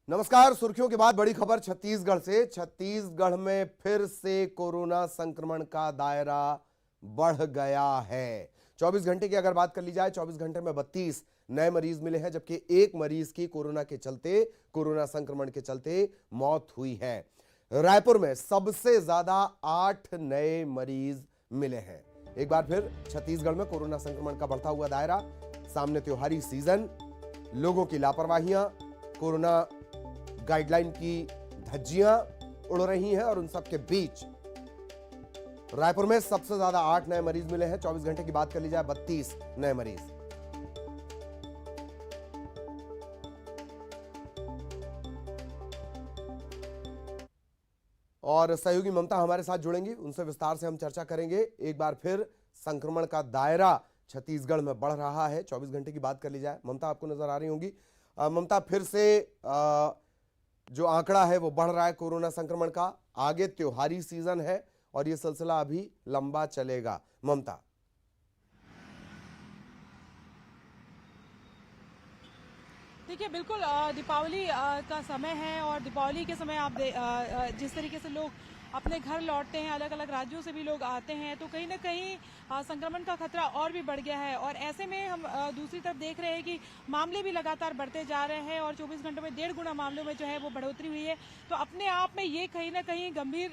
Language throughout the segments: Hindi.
नमस्कार। सुर्खियों के बाद बड़ी खबर छत्तीसगढ़ से। छत्तीसगढ़ में फिर से कोरोना संक्रमण का दायरा बढ़ गया है। 24 घंटे की अगर बात कर ली जाए, 24 घंटे में 32 नए मरीज मिले हैं, जबकि एक मरीज की कोरोना संक्रमण के चलते मौत हुई है। रायपुर में सबसे ज्यादा 8 नए मरीज मिले हैं। एक बार फिर छत्तीसगढ़ में कोरोना संक्रमण का बढ़ता हुआ दायरा, सामने त्योहारी सीजन, लोगों की लापरवाहियां, कोरोना गाइडलाइन की धज्जियां उड़ रही हैं और उन सब के बीच रायपुर में सबसे ज्यादा 8 नए मरीज मिले हैं। 24 घंटे की बात कर ली जाए, 32 नए मरीज। और सहयोगी ममता हमारे साथ जुड़ेंगी, उनसे विस्तार से हम चर्चा करेंगे। एक बार फिर संक्रमण का दायरा छत्तीसगढ़ में बढ़ रहा है। 24 घंटे की बात कर ली जाए, ममता आपको नजर आ रही होंगी। ममता, फिर से जो आंकड़ा है वो बढ़ रहा है कोरोना संक्रमण का। आगे त्योहारी सीजन है और ये सिलसिला अभी लंबा चलेगा। ममता। देखिए, बिल्कुल दीपावली का समय है और दीपावली के समय आप जिस तरीके से लोग अपने घर लौटते हैं, अलग अलग राज्यों से भी लोग आते हैं, तो कहीं ना कहीं संक्रमण का खतरा और भी बढ़ गया है। और ऐसे में हम दूसरी तरफ देख रहे हैं कि मामले भी लगातार बढ़ते जा रहे हैं और 24 घंटों में 1.5 गुना मामलों में जो है वो बढ़ोतरी हुई है। तो अपने आप में ये कहीं ना कहीं गंभीर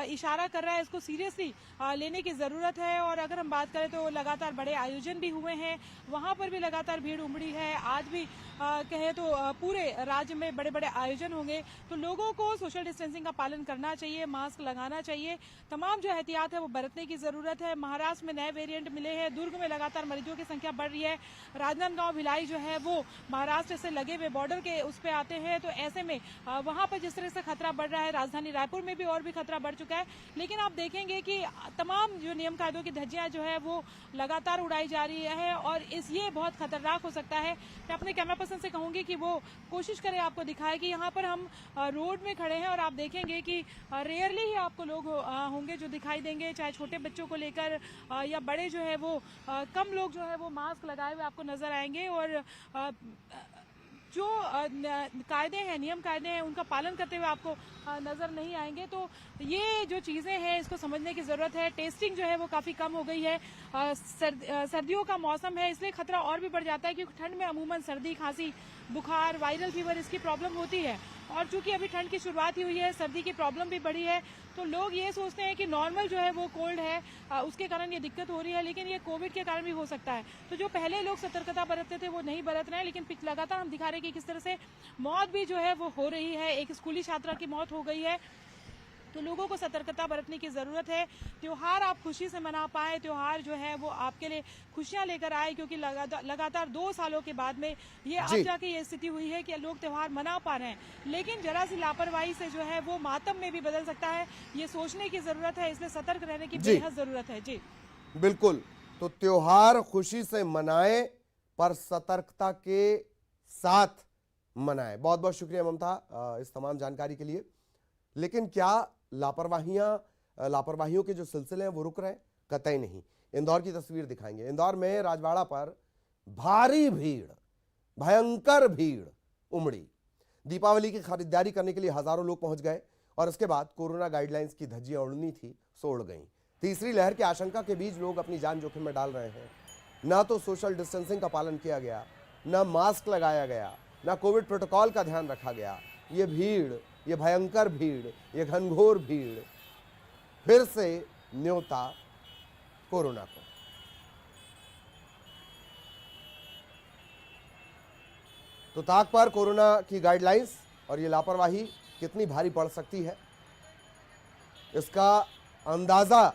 इशारा कर रहा है, इसको सीरियसली लेने की जरूरत है। और अगर हम बात करें तो लगातार बड़े आयोजन भी हुए हैं, वहां पर भी लगातार भीड़ उमड़ी है। आज भी कहें तो पूरे राज्य में बड़े बड़े आयोजन होंगे, तो लोगों को सोशल डिस्टेंसिंग का पालन करना चाहिए, मास्क लगाना चाहिए, तमाम जो एहतियात है वो बरतने की जरूरत है। महाराष्ट्र में नए वेरिएंट मिले हैं, दुर्ग में लगातार मरीजों की संख्या बढ़ रही है। राजनांदगांव भिलाई जो है वो महाराष्ट्र से लगे हुए बॉर्डर के उस पे आते हैं, तो ऐसे में वहां पर जिस तरह से खतरा बढ़ रहा है, राजधानी रायपुर में भी और भी खतरा बढ़ चुका है। लेकिन आप देखेंगे कि तमाम जो नियम कायदों की धज्जियां जो है वो लगातार उड़ाई जा रही है और ये बहुत खतरनाक हो सकता है। मैं अपने कैमरा पर्सन से कहूंगी कि वो कोशिश करे आपको दिखाए कि यहाँ पर हम रोड में खड़े हैं और आप देखेंगे कि रेयरली ही आपको लोग होंगे जो दिखाई देंगे, चाहे छोटे बच्चों को लेकर या बड़े जो है वो कम लोग जो है वो मास्क लगाए हुए आपको नजर आएंगे। और जो कायदे हैं, नियम कायदे हैं, उनका पालन करते हुए आपको नजर नहीं आएंगे। तो ये जो चीजें हैं इसको समझने की जरूरत है। टेस्टिंग जो है वो काफी कम हो गई है। सर्दियों का मौसम है, इसलिए खतरा और भी बढ़ जाता है, क्योंकि ठंड में अमूमन सर्दी, खांसी, बुखार, वायरल फीवर इसकी प्रॉब्लम होती है। और चूंकि अभी ठंड की शुरुआत ही हुई है, सर्दी की प्रॉब्लम भी बढ़ी है, तो लोग ये सोचते हैं कि नॉर्मल जो है वो कोल्ड है, उसके कारण ये दिक्कत हो रही है, लेकिन ये कोविड के कारण भी हो सकता है। तो जो पहले लोग सतर्कता बरतते थे वो नहीं बरत रहे हैं, लेकिन लगातार हम दिखा रहे हैं कि किस तरह से मौत भी जो है वो हो रही है। एक स्कूली छात्रा की मौत हो गई है। तो लोगों को सतर्कता बरतने की जरूरत है। त्योहार आप खुशी से मना पाए, त्योहार जो है वो आपके लिए खुशियां लेकर आए, क्योंकि लगातार 2 सालों के बाद में ये अब जाके ये स्थिति हुई है कि लोग त्योहार मना पा रहे हैं। लेकिन जरा सी लापरवाही से जो है वो मातम में भी बदल सकता है, ये सोचने की जरूरत है, इसलिए सतर्क रहने की बेहद जरूरत है। जी बिल्कुल। तो त्योहार खुशी से मनाए, पर सतर्कता के साथ मनाए। बहुत बहुत शुक्रिया ममता इस तमाम जानकारी के लिए। लेकिन क्या लापरवाहियों के जो सिलसिले हैं वो रुक रहे हैं? कतई नहीं। इंदौर की तस्वीर दिखाएंगे। इंदौर में राजवाड़ा पर भारी भीड़, भयंकर भीड़ उमड़ी। दीपावली की खरीदारी करने के लिए हजारों लोग पहुंच गए और उसके बाद कोरोना गाइडलाइंस की धज्जियां उड़नी थी, सो उड़ गई। तीसरी लहर की आशंका के बीच लोग अपनी जान जोखिम में डाल रहे हैं। ना तो सोशल डिस्टेंसिंग का पालन किया गया, ना मास्क लगाया गया, ना कोविड प्रोटोकॉल का ध्यान रखा गया। ये भीड़, ये भयंकर भीड़, ये घनघोर भीड़ फिर से न्योता कोरोना को। तो ताक पर कोरोना की गाइडलाइंस और ये लापरवाही कितनी भारी पड़ सकती है, इसका अंदाजा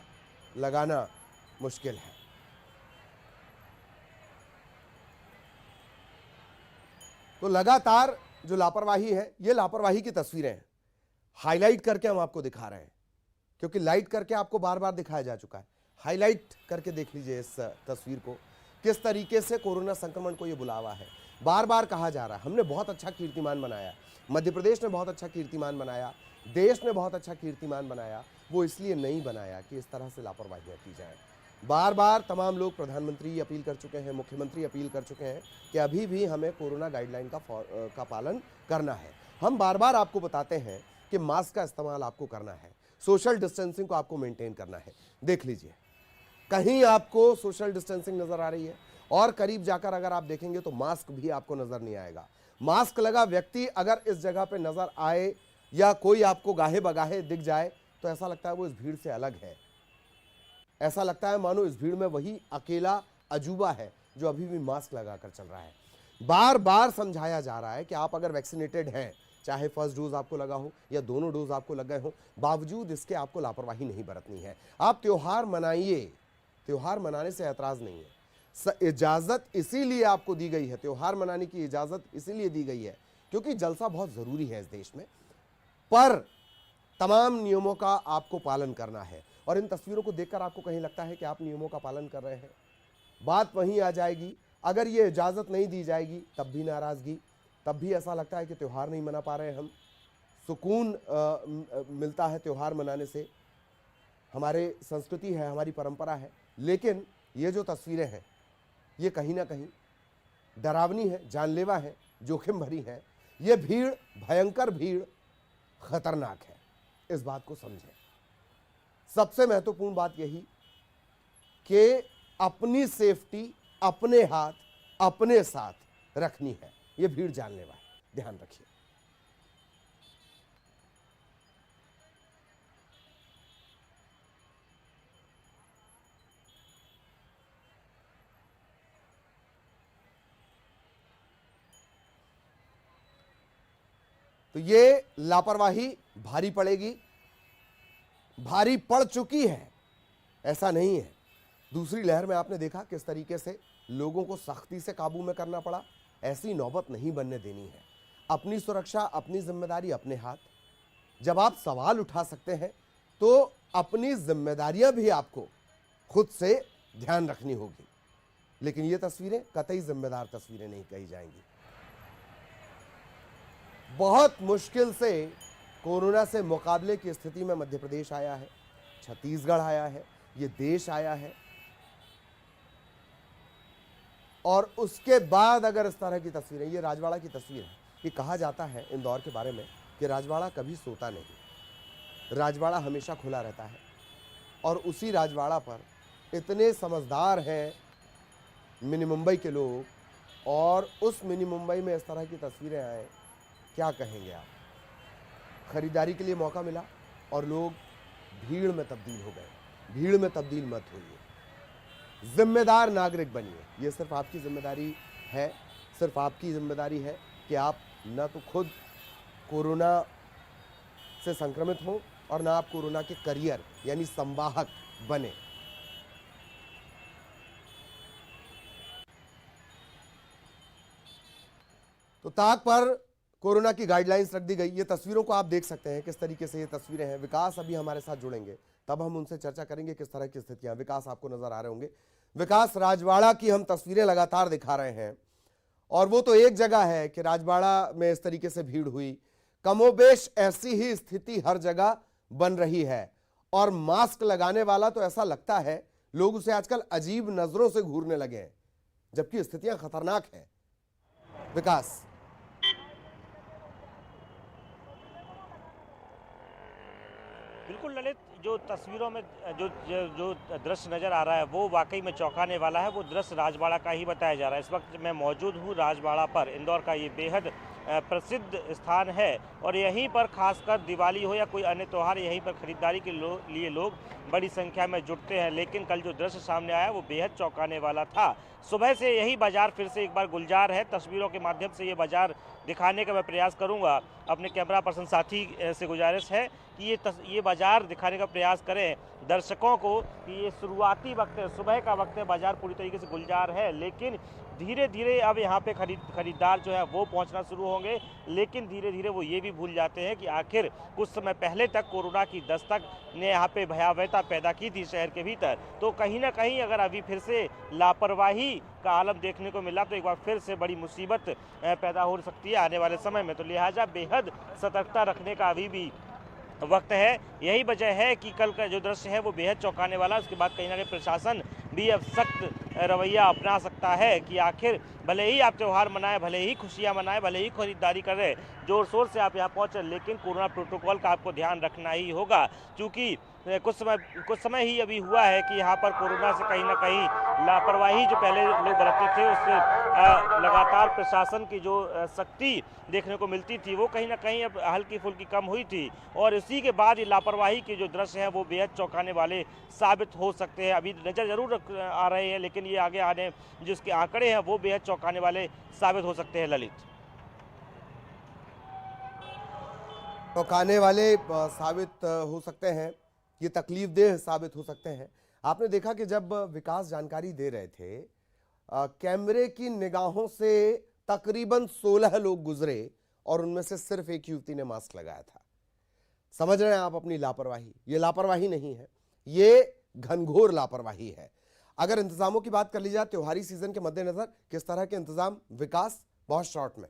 लगाना मुश्किल है। तो लगातार जो लापरवाही है, ये लापरवाही की तस्वीरें हैं, हाईलाइट करके हम आपको दिखा रहे हैं, क्योंकि लाइट करके आपको बार बार दिखाया जा चुका है। हाईलाइट करके देख लीजिए इस तस्वीर को, किस तरीके से कोरोना संक्रमण को ये बुलावा है। बार बार कहा जा रहा है, हमने बहुत अच्छा कीर्तिमान बनाया, मध्य प्रदेश ने बहुत अच्छा कीर्तिमान बनाया, देश ने बहुत अच्छा कीर्तिमान बनाया। वो इसलिए नहीं बनाया कि इस तरह से लापरवाहियां की जाए। बार बार तमाम लोग, प्रधानमंत्री अपील कर चुके हैं, मुख्यमंत्री अपील कर चुके हैं कि अभी भी हमें कोरोना गाइडलाइन का पालन करना है। हम बार बार आपको बताते हैं कि मास्क का इस्तेमाल आपको करना है, सोशल डिस्टेंसिंग को आपको मेंटेन करना है। देख लीजिए, कहीं आपको सोशल डिस्टेंसिंग नजर आ रही है और करीब जाकर अगर आप देखेंगे तो मास्क भी आपको नजर नहीं आएगा। मास्क लगा व्यक्ति अगर इस जगह पे नजर आए या कोई आपको गाहे बगाहे दिख जाए तो ऐसा लगता है वो इस भीड़ से अलग है। ऐसा लगता है मानो इस भीड़ में वही अकेला अजूबा है जो अभी भी मास्क लगाकर चल रहा है। बार बार समझाया जा रहा है कि आप अगर वैक्सीनेटेड हैं, चाहे फर्स्ट डोज आपको लगा हो या दोनों डोज आपको लग गए हो, बावजूद इसके आपको लापरवाही नहीं बरतनी है। आप त्योहार मनाइए, त्योहार मनाने से ऐतराज नहीं है। इजाजत इसीलिए आपको दी गई है, त्योहार मनाने की इजाजत इसीलिए दी गई है क्योंकि जलसा बहुत जरूरी है इस देश में, पर तमाम नियमों का आपको पालन करना है। और इन तस्वीरों को देखकर आपको कहीं लगता है कि आप नियमों का पालन कर रहे हैं, बात वहीं आ जाएगी। अगर ये इजाजत नहीं दी जाएगी तब भी नाराजगी, तब भी ऐसा लगता है कि त्यौहार नहीं मना पा रहे हैं हम। सुकून मिलता है त्यौहार मनाने से, हमारे संस्कृति है, हमारी परंपरा है। लेकिन ये जो तस्वीरें हैं ये कहीं ना कहीं डरावनी है, जानलेवा है, जोखिम भरी है। ये भीड़, भयंकर भीड़ खतरनाक है, इस बात को समझें। सबसे महत्वपूर्ण बात यही कि अपनी सेफ्टी अपने हाथ अपने साथ रखनी है। ये भीड़ जानलेवा है, ध्यान रखिए। तो ये लापरवाही भारी पड़ेगी, भारी पड़ चुकी है, ऐसा नहीं है। दूसरी लहर में आपने देखा किस तरीके से लोगों को सख्ती से काबू में करना पड़ा। ऐसी नौबत नहीं बनने देनी है। अपनी सुरक्षा, अपनी जिम्मेदारी अपने हाथ। जब आप सवाल उठा सकते हैं तो अपनी जिम्मेदारियां भी आपको खुद से ध्यान रखनी होगी। लेकिन ये तस्वीरें कतई जिम्मेदार तस्वीरें नहीं कही जाएंगी। बहुत मुश्किल से कोरोना से मुकाबले की स्थिति में मध्य प्रदेश आया है, छत्तीसगढ़ आया है, ये देश आया है। और उसके बाद अगर इस तरह की तस्वीरें, ये राजवाड़ा की तस्वीर है, कि कहा जाता है इंदौर के बारे में कि राजवाड़ा कभी सोता नहीं, राजवाड़ा हमेशा खुला रहता है। और उसी राजवाड़ा पर इतने समझदार हैं मिनी मुंबई के लोग, और उस मिनी मुंबई में इस तरह की तस्वीरें आए, क्या कहेंगे आप। खरीदारी के लिए मौका मिला और लोग भीड़ में तब्दील हो गए। भीड़ में तब्दील मत होइए, जिम्मेदार नागरिक बनिए। ये सिर्फ आपकी जिम्मेदारी है, सिर्फ आपकी जिम्मेदारी है कि आप न तो खुद कोरोना से संक्रमित हो और ना आप कोरोना के करियर यानी संवाहक बने। तो ताक पर कोरोना की गाइडलाइंस रख दी गई। ये तस्वीरों को आप देख सकते हैं किस तरीके से ये तस्वीरें हैं। विकास अभी हमारे साथ जुड़ेंगे, तब हम उनसे चर्चा करेंगे किस तरह की स्थितियां। विकास आपको नजर आ रहे होंगे। विकास, राजवाड़ा की हम तस्वीरें लगातार दिखा रहे हैं और वो तो एक जगह है कि राजवाड़ा में इस तरीके से भीड़ हुई, कमोबेश ऐसी ही स्थिति हर जगह बन रही है। और मास्क लगाने वाला तो ऐसा लगता है लोग उसे आजकल अजीब नजरों से घूरने लगे हैं, जबकि स्थितियां खतरनाक हैं। विकास, बिल्कुल ललित, जो तस्वीरों में जो जो, जो दृश्य नज़र आ रहा है वो वाकई में चौंकाने वाला है। वो दृश्य राजवाड़ा का ही बताया जा रहा है। इस वक्त मैं मौजूद हूँ राजवाड़ा पर। इंदौर का ये बेहद प्रसिद्ध स्थान है और यहीं पर खासकर दिवाली हो या कोई अन्य त्यौहार, यहीं पर खरीदारी के लिए लोग बड़ी संख्या में जुटते हैं। लेकिन कल जो दृश्य सामने आया वो बेहद चौंकाने वाला था। सुबह से यही बाजार फिर से एक बार गुलजार है। तस्वीरों के माध्यम से ये बाजार दिखाने का मैं प्रयास करूंगा। अपने कैमरा पर्सन साथी से गुजारिश है कि ये बाजार दिखाने का प्रयास करें दर्शकों को कि ये शुरुआती वक्त है, सुबह का वक्त है, बाजार पूरी तरीके से गुलजार है। लेकिन धीरे धीरे अब यहाँ पे खरीदार जो है वो पहुँचना शुरू होंगे। लेकिन धीरे धीरे वो ये भी भूल जाते हैं कि आखिर कुछ समय पहले तक कोरोना की दस्तक ने यहाँ पे भयावहता पैदा की थी शहर के भीतर। तो कहीं ना कहीं अगर अभी फिर से लापरवाही का आलम देखने को मिला तो एक बार फिर से बड़ी मुसीबत पैदा हो सकती है आने वाले समय में। तो लिहाजा बेहद सतर्कता रखने का अभी भी वक्त है। यही वजह है कि कल का जो दृश्य है वो बेहद चौंकाने वाला। उसके बाद कहीं ना कहीं प्रशासन भी अब सख्त रवैया अपना सकता है कि आखिर भले ही आप त्यौहार मनाएं, भले ही खुशियां मनाएं, भले ही खरीदारी करें, जोर शोर से आप यहाँ पहुँचे, लेकिन कोरोना प्रोटोकॉल का आपको ध्यान रखना ही होगा। क्योंकि कुछ समय ही अभी हुआ है कि यहाँ पर कोरोना से कहीं ना कहीं लापरवाही जो पहले लोग बरतते थे, उससे लगातार प्रशासन की जो सख्ती देखने को मिलती थी, वो कहीं ना कहीं अब हल्की फुल्की कम हुई थी। और इसी के बाद ये लापरवाही के जो दृश्य हैं वो बेहद चौंकाने वाले साबित हो सकते हैं। अभी नज़र जरूर आ रहे हैं, लेकिन ये आगे आने जिसके आंकड़े हैं वो बेहद चौंकाने वाले साबित हो सकते हैं। ललित, चौंकाने वाले साबित हो सकते हैं, ये तकलीफदेह साबित हो सकते हैं। आपने देखा कि जब विकास जानकारी दे रहे थे, कैमरे की निगाहों से तकरीबन 16 लोग गुजरे और उनमें से सिर्फ एक युवती ने मास्क लगाया था। समझ रहे हैं आप अपनी लापरवाही? ये लापरवाही नहीं है, ये घनघोर लापरवाही है। अगर इंतजामों की बात कर ली जाए त्योहारी सीजन के मद्देनजर, किस तरह के इंतजाम? विकास बहुत शॉर्ट में।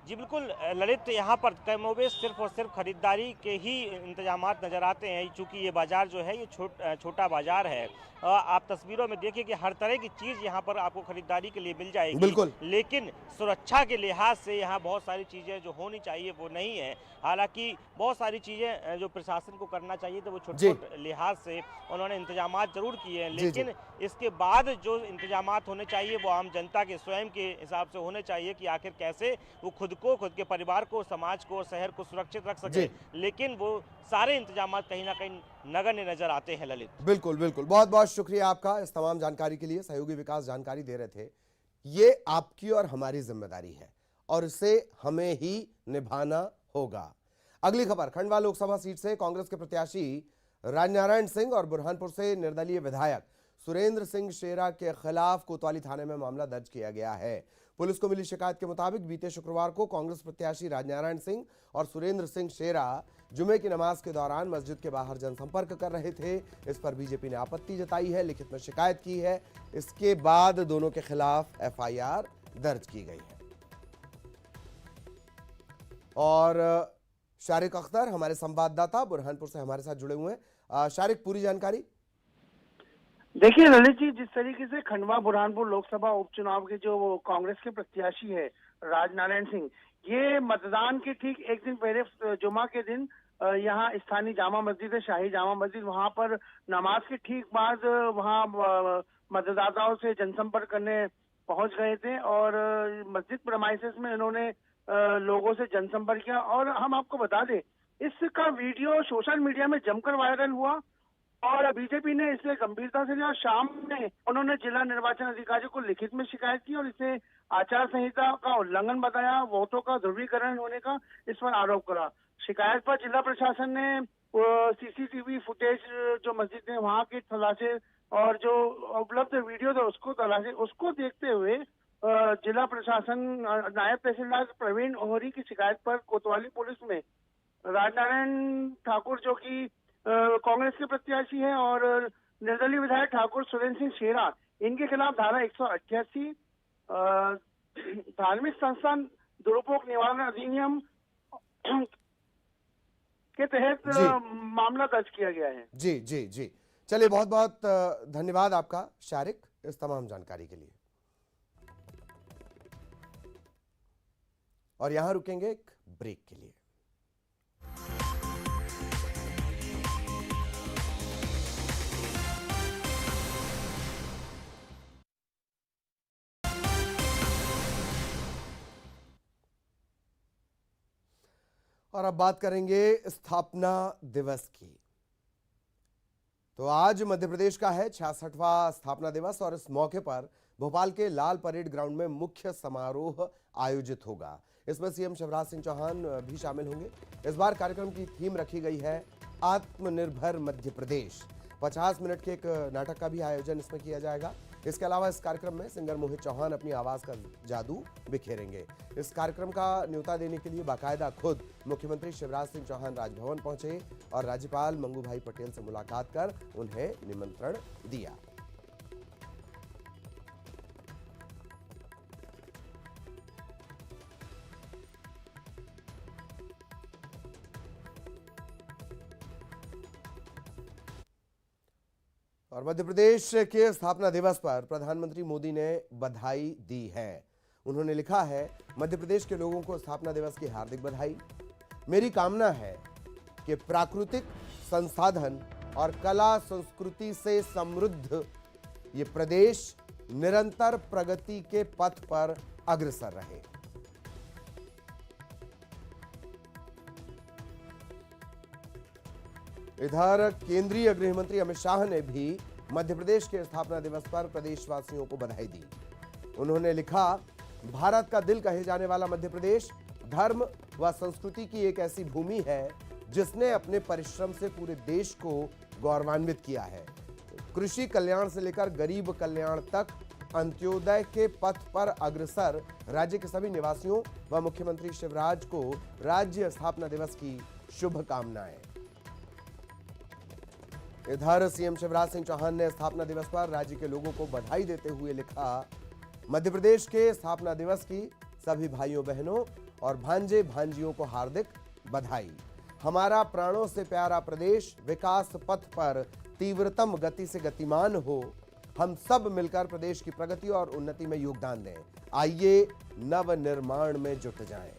जी बिल्कुल ललित, यहाँ पर कमोबेश सिर्फ और सिर्फ खरीदारी के ही इंतजामात नज़र आते हैं। चूँकि ये बाज़ार जो है ये छोटा बाज़ार है। आप तस्वीरों में देखिए कि हर तरह की चीज़ यहाँ पर आपको खरीदारी के लिए मिल जाएगी। बिल्कुल। लेकिन सुरक्षा के लिहाज से यहाँ बहुत सारी चीज़ें जो होनी चाहिए वो नहीं है। हालांकि बहुत सारी चीज़ें जो प्रशासन को करना चाहिए तो वो छोटे लिहाज से उन्होंने इंतजामात जरूर किए हैं, लेकिन इसके बाद जो इंतजामात होने चाहिए वो आम जनता के स्वयं के हिसाब से होने चाहिए कि आखिर कैसे वो खुद के परिवार को, समाज को और शहर को सुरक्षित रख सके। लेकिन वो सारे इंतजामात कहीं ना कहीं नगण्य नजर आते हैं। ललित, बिल्कुल बिल्कुल, बहुत बहुत शुक्रिया आपका इस तमाम जानकारी के लिए। सहयोगी विकास जानकारी दे रहे थे। ये आपकी और हमारी जिम्मेदारी है और इसे हमें ही निभाना होगा। अगली खबर, खंडवा लोकसभा सीट से कांग्रेस के प्रत्याशी राजनारायण सिंह और बुरहानपुर से निर्दलीय विधायक सुरेंद्र सिंह शेरा के खिलाफ कोतवाली थाने में मामला दर्ज किया गया है। पुलिस को मिली शिकायत के मुताबिक बीते शुक्रवार को कांग्रेस प्रत्याशी राजनारायण सिंह और सुरेंद्र सिंह शेरा जुमे की नमाज के दौरान मस्जिद के बाहर जनसंपर्क कर रहे थे। इस पर बीजेपी ने आपत्ति जताई है, लिखित में शिकायत की है। इसके बाद दोनों के खिलाफ एफआईआर दर्ज की गई है। और शारिक अख्तर हमारे संवाददाता बुरहानपुर से हमारे साथ जुड़े हुए हैं। शारिक, पूरी जानकारी। देखिए ललित जी, जिस तरीके से खंडवा बुरहानपुर लोकसभा उपचुनाव के जो कांग्रेस के प्रत्याशी है राजनारायण सिंह, ये मतदान के ठीक एक दिन पहले जुमा के दिन यहाँ स्थानीय जामा मस्जिद है, शाही जामा मस्जिद, वहां पर नमाज के ठीक बाद वहां मतदाताओं से जनसंपर्क करने पहुंच गए थे और मस्जिद प्रेमाइसेस में इन्होंने लोगों से जनसंपर्क किया। और हम आपको बता दें, इसका वीडियो सोशल मीडिया में जमकर वायरल हुआ और बीजेपी ने इसे गंभीरता से लिया। शाम में उन्होंने जिला निर्वाचन अधिकारी को लिखित में शिकायत की और इसे आचार संहिता का उल्लंघन बताया, वोटों का ध्रुवीकरण होने का इस पर आरोप करा। शिकायत पर जिला प्रशासन ने सीसीटीवी फुटेज जो मस्जिद है वहां की तलाशे और जो उपलब्ध वीडियो थे उसको तलाशे। उसको देखते हुए जिला प्रशासन नायब तहसीलदार प्रवीण ओहरी की शिकायत पर कोतवाली पुलिस में राजनारायण ठाकुर जो कि कांग्रेस के प्रत्याशी हैं और निर्दलीय विधायक ठाकुर सुरेंद्र सिंह शेरा, इनके खिलाफ धारा 188 धार्मिक संस्थान दुरुपयोग निवारण अधिनियम के तहत मामला दर्ज किया गया है। जी जी जी, चलिए बहुत बहुत धन्यवाद आपका शारिक इस तमाम जानकारी के लिए। और यहां रुकेंगे एक ब्रेक के लिए। और अब बात करेंगे स्थापना दिवस की। तो आज मध्य प्रदेश का है 66वां स्थापना दिवस और इस मौके पर भोपाल के लाल परेड ग्राउंड में मुख्य समारोह आयोजित होगा। इसमें सीएम शिवराज सिंह चौहान भी शामिल होंगे। इस बार कार्यक्रम की थीम रखी गई है आत्मनिर्भर मध्य प्रदेश। 50 मिनट के एक नाटक का भी आयोजन इसमें किया जाएगा। इसके अलावा इस कार्यक्रम में सिंगर मोहित चौहान अपनी आवाज का जादू बिखेरेंगे। इस कार्यक्रम का न्योता देने के लिए बाकायदा खुद मुख्यमंत्री शिवराज सिंह चौहान राजभवन पहुंचे और राज्यपाल मंगू भाई पटेल से मुलाकात कर उन्हें निमंत्रण दिया। और मध्य प्रदेश के स्थापना दिवस पर प्रधानमंत्री मोदी ने बधाई दी है। उन्होंने लिखा है, मध्य प्रदेश के लोगों को स्थापना दिवस की हार्दिक बधाई। मेरी कामना है कि प्राकृतिक संसाधन और कला संस्कृति से समृद्ध ये प्रदेश निरंतर प्रगति के पथ पर अग्रसर रहे। इधर केंद्रीय गृह मंत्री अमित शाह ने भी मध्य प्रदेश के स्थापना दिवस पर प्रदेशवासियों को बधाई दी। उन्होंने लिखा, भारत का दिल कहे जाने वाला मध्य प्रदेश धर्म व संस्कृति की एक ऐसी भूमि है जिसने अपने परिश्रम से पूरे देश को गौरवान्वित किया है। कृषि कल्याण से लेकर गरीब कल्याण तक अंत्योदय के पथ पर अग्रसर राज्य के सभी निवासियों व मुख्यमंत्री शिवराज को राज्य स्थापना दिवस की शुभकामनाएं। इधर सीएम शिवराज सिंह चौहान ने स्थापना दिवस पर राज्य के लोगों को बधाई देते हुए लिखा, मध्य प्रदेश के स्थापना दिवस की सभी भाइयों बहनों और भांजे भांजियों को हार्दिक बधाई। हमारा प्राणों से प्यारा प्रदेश विकास पथ पर तीव्रतम गति से गतिमान हो। हम सब मिलकर प्रदेश की प्रगति और उन्नति में योगदान दें। आइए नव निर्माण में जुट जाएं।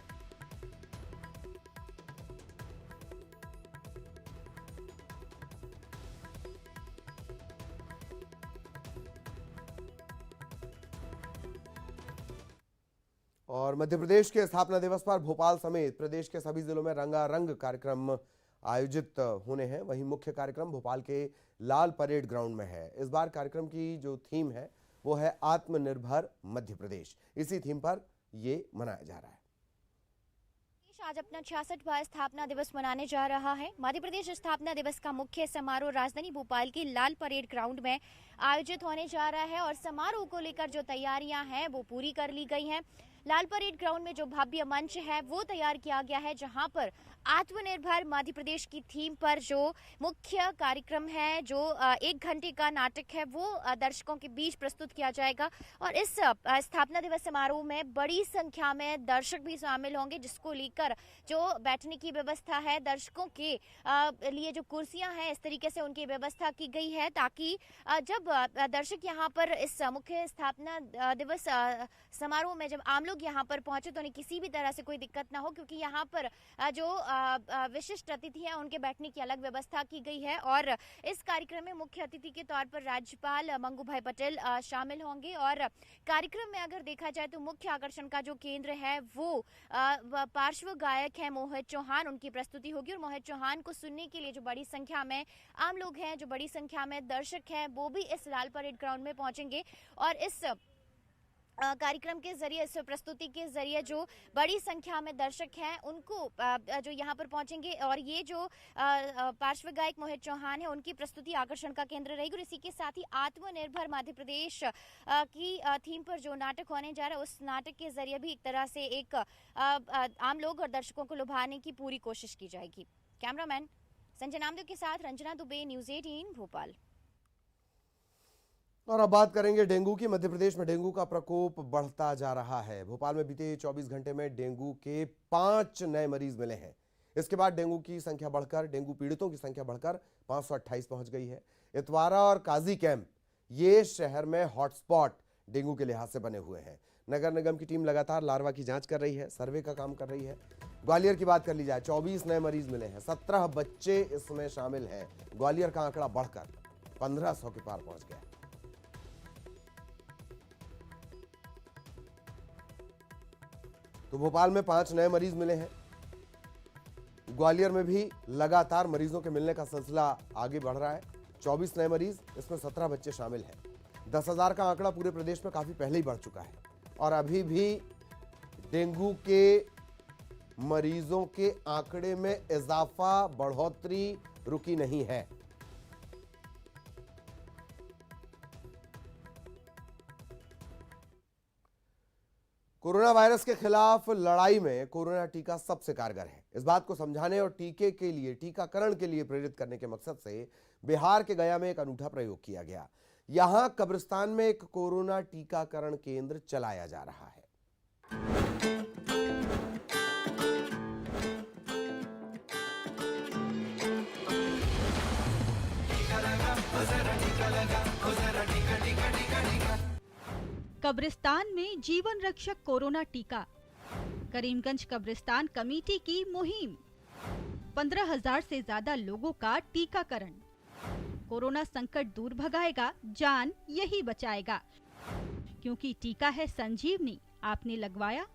और मध्य प्रदेश के स्थापना दिवस पर भोपाल समेत प्रदेश के सभी जिलों में रंगारंग कार्यक्रम आयोजित होने हैं। वहीं मुख्य कार्यक्रम भोपाल के लाल परेड ग्राउंड में है। इस बार कार्यक्रम की जो थीम है वो है आत्मनिर्भर मध्य प्रदेश। इसी थीम पर ये मनाया जा रहा है। आज अपना 66वां स्थापना दिवस मनाने जा रहा है। मध्य प्रदेश स्थापना दिवस का मुख्य समारोह राजधानी भोपाल के लाल परेड ग्राउंड में आयोजित होने जा रहा है और समारोह को लेकर जो तैयारियां हैं वो पूरी कर ली गई हैं। लाल परेड ग्राउंड में जो भव्य मंच है वो तैयार किया गया है, जहां पर आत्मनिर्भर मध्य प्रदेश की थीम पर जो मुख्य कार्यक्रम है, जो 1 घंटे का नाटक है, वो दर्शकों के बीच प्रस्तुत किया जाएगा। और इस स्थापना दिवस समारोह में बड़ी संख्या में दर्शक भी शामिल होंगे, जिसको लेकर जो बैठने की व्यवस्था है, दर्शकों के लिए जो कुर्सियां हैं, इस तरीके से उनकी व्यवस्था की गई है ताकि जब दर्शक यहाँ पर इस मुख्य स्थापना दिवस समारोह में जब आम लोग यहाँ पर पहुंचे तो उन्हें किसी भी तरह से कोई दिक्कत ना हो, क्योंकि यहाँ पर जो विशिष्ट अतिथि हैं उनके बैठने की अलग व्यवस्था की गई है। और इस कार्यक्रम में मुख्य अतिथि के तौर पर राज्यपाल मंगू भाई पटेल शामिल होंगे। और कार्यक्रम में अगर देखा जाए तो मुख्य आकर्षण का जो केंद्र है वो पार्श्व गायक है मोहित चौहान, उनकी प्रस्तुति होगी। और मोहित चौहान को सुनने के लिए जो बड़ी संख्या में आम लोग हैं, जो बड़ी संख्या में दर्शक हैं, वो भी इस लाल परेड ग्राउंड में पहुंचेंगे। और इस कार्यक्रम के जरिए, इस प्रस्तुति के जरिए जो बड़ी संख्या में दर्शक हैं उनको जो यहाँ पर पहुंचेंगे। और ये जो पार्श्व गायक मोहित चौहान है, उनकी प्रस्तुति आकर्षण का केंद्र रहेगी। और इसी के साथ ही आत्मनिर्भर मध्य प्रदेश की थीम पर जो नाटक होने जा रहा है, उस नाटक के जरिए भी एक तरह से एक आम लोग और दर्शकों को लुभाने की पूरी कोशिश की जाएगी। कैमरामैन संजय नामदेव के साथ रंजना दुबे, न्यूज़ 18 भोपाल। और अब बात करेंगे डेंगू की। मध्य प्रदेश में डेंगू का प्रकोप बढ़ता जा रहा है। भोपाल में बीते 24 घंटे में डेंगू के 5 नए मरीज मिले हैं। इसके बाद डेंगू की संख्या बढ़कर, डेंगू पीड़ितों की संख्या बढ़कर 528 पहुंच गई है। इतवारा और काजी कैंप ये शहर में हॉटस्पॉट डेंगू के लिहाज से बने हुए हैं। नगर निगम की टीम लगातार लार्वा की जांच कर रही है, सर्वे का काम कर रही है। ग्वालियर की बात कर ली जाए, 24 नए मरीज मिले हैं, 17 बच्चे इसमें शामिल हैं। ग्वालियर का आंकड़ा बढ़कर 1500 के पार पहुंच गया। तो भोपाल में 5 नए मरीज मिले हैं। ग्वालियर में भी लगातार मरीजों के मिलने का सिलसिला आगे बढ़ रहा है। 24 नए मरीज, इसमें 17 बच्चे शामिल हैं। 10,000 का आंकड़ा पूरे प्रदेश में काफी पहले ही बढ़ चुका है और अभी भी डेंगू के मरीजों के आंकड़े में इजाफा, बढ़ोतरी रुकी नहीं है। कोरोना वायरस के खिलाफ लड़ाई में कोरोना टीका सबसे कारगर है। इस बात को समझाने और टीके के लिए, टीकाकरण के लिए प्रेरित करने के मकसद से बिहार के गया में एक अनूठा प्रयोग किया गया। यहां कब्रिस्तान में एक कोरोना टीकाकरण केंद्र चलाया जा रहा है। टीका कब्रिस्तान में जीवन रक्षक कोरोना टीका। करीमगंज कब्रिस्तान कमेटी की मुहिम। 15,000 से ज्यादा लोगों का टीकाकरण। कोरोना संकट दूर भगाएगा, जान यही बचाएगा, क्योंकि टीका है संजीवनी। आपने लगवाया?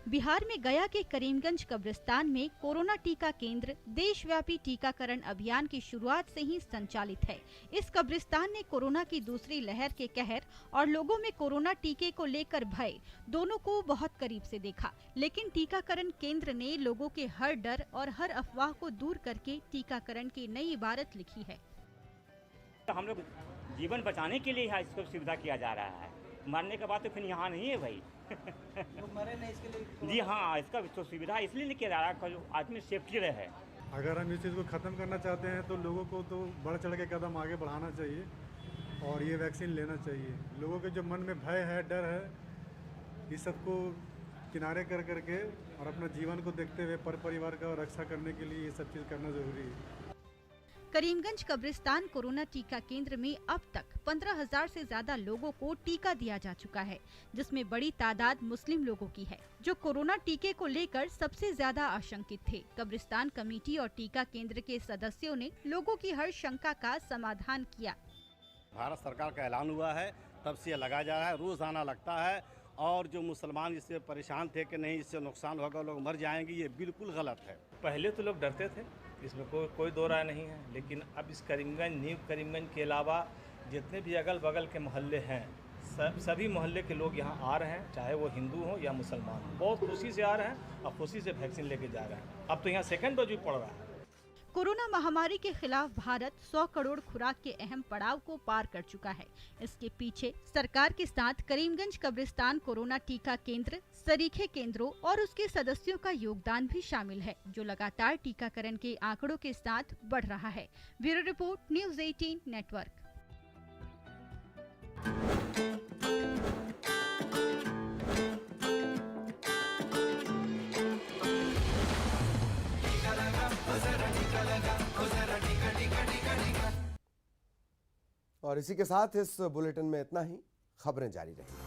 बिहार में गया के करीमगंज कब्रिस्तान में कोरोना टीका केंद्र देशव्यापी टीकाकरण अभियान की शुरुआत से ही संचालित है। इस कब्रिस्तान ने कोरोना की दूसरी लहर के कहर और लोगों में कोरोना टीके को लेकर भय दोनों को बहुत करीब से देखा, लेकिन टीकाकरण केंद्र ने लोगों के हर डर और हर अफवाह को दूर करके टीकाकरण की नई इबारत लिखी है। हम लोग जीवन बचाने के लिए इसको सुविधा किया जा रहा है, मरने के बाद तो फिर यहाँ नहीं है भाई। मरे नहीं इसके लिए। जी हाँ, इसका तो सुविधा इसलिए नहीं किया जा रहा है, आदमी सेफ्टी रहे। अगर हम इस चीज़ को ख़त्म करना चाहते हैं तो लोगों को तो बढ़ चढ़ के कदम आगे बढ़ाना चाहिए और ये वैक्सीन लेना चाहिए। लोगों के जो मन में भय है, डर है, इस सबको किनारे कर करके और अपना जीवन को देखते हुए परिवार का रक्षा करने के लिए ये सब चीज़ करना ज़रूरी है। करीमगंज कब्रिस्तान कोरोना टीका केंद्र में अब तक 15,000 से ज्यादा लोगों को टीका दिया जा चुका है, जिसमें बड़ी तादाद मुस्लिम लोगों की है, जो कोरोना टीके को लेकर सबसे ज्यादा आशंकित थे। कब्रिस्तान कमेटी और टीका केंद्र के सदस्यों ने लोगों की हर शंका का समाधान किया। भारत सरकार का ऐलान हुआ है, तब से लगाया जा रहा है, रोजाना लगता है। और जो मुसलमान इससे परेशान थे कि नहीं इससे नुकसान होगा, लोग मर जाएंगे, ये बिल्कुल गलत है। पहले तो लोग डरते थे, इसमें कोई दो राय नहीं है, लेकिन अब इस करीमगंज, न्यू करीमगंज के अलावा जितने भी अगल बगल के मोहल्ले हैं, सभी मोहल्ले के लोग यहाँ आ रहे हैं, चाहे वो हिंदू हो या मुसलमान हो। बहुत खुशी से आ रहे हैं और खुशी से वैक्सीन लेके जा रहे हैं। अब तो यहाँ सेकंड डोज भी पड़ रहा है। कोरोना महामारी के खिलाफ भारत 100 करोड़ खुराक के अहम पड़ाव को पार कर चुका है। इसके पीछे सरकार के साथ करीमगंज कब्रिस्तान कोरोना टीका केंद्र, सरीखे केंद्रों और उसके सदस्यों का योगदान भी शामिल है, जो लगातार टीकाकरण के आंकड़ों के साथ बढ़ रहा है। Bureau report, news 18 network. और इसी के साथ इस बुलेटिन में इतना ही। खबरें जारी रहेंगी।